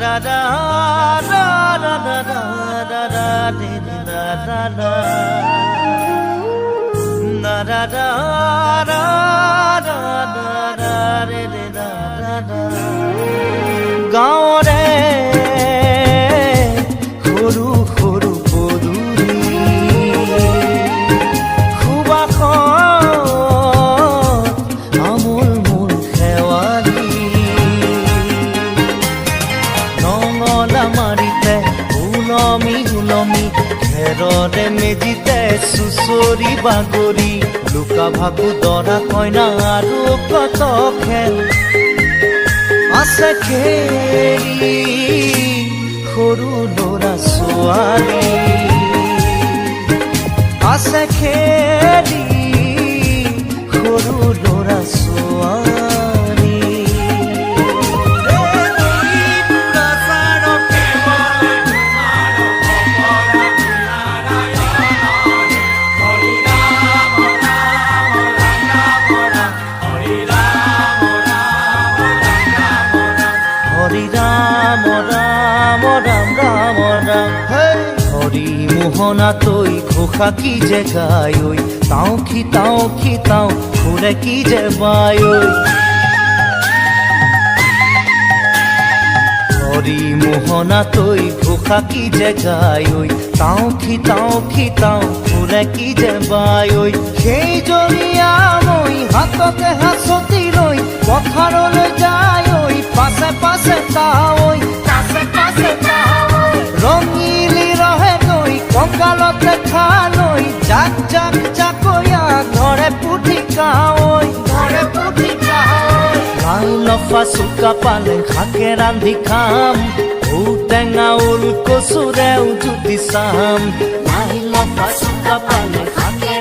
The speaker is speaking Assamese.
ra ra ra ra ra ra ra ra de de ra ra ra na ra ra ra ra ra ra re re ra ra ra gaore khoru khoru poduri khuba amul mul khewali nongola marite ulomi ulomi ঘেৰৰে মেজিতে চুচৰি বাগৰি লুকা ভাকু দৰা কইনা আৰু কত খেল আছে খেলি সৰু ল'ৰা ছোৱালী আছে খেলি সৰু ল'ৰা ছোৱালী হৰি ৰাম ৰাম ৰাম ৰাম ৰাম হৰি মোহনা তৈ ঘোষা কি যে গায় ঐ তাও খিতাও ঘুরে কি যে বায় ঐ হরি মোহনা তৈ ঘোষা কি যে গায় ঐ তাও খিতাও ঘুরে কি যে বায় ঐ সেই জৰিয়া মই হাততে হাঁচতি লৈ পথাৰলৈ যায় ঐ পাছে পাছে তাৱৈ ৰঙিলি ৰহে গৈ কঁকালতে খালৈ জাক জাকৈয়া ঘৰে পুঠি কাৱৈ লাই লফা চুকা পালেং শাকে ৰান্ধি খাম ঔটেঙা ওল কচুৰেও জুতি চাম লাই লফা চুকা পালেং শাকে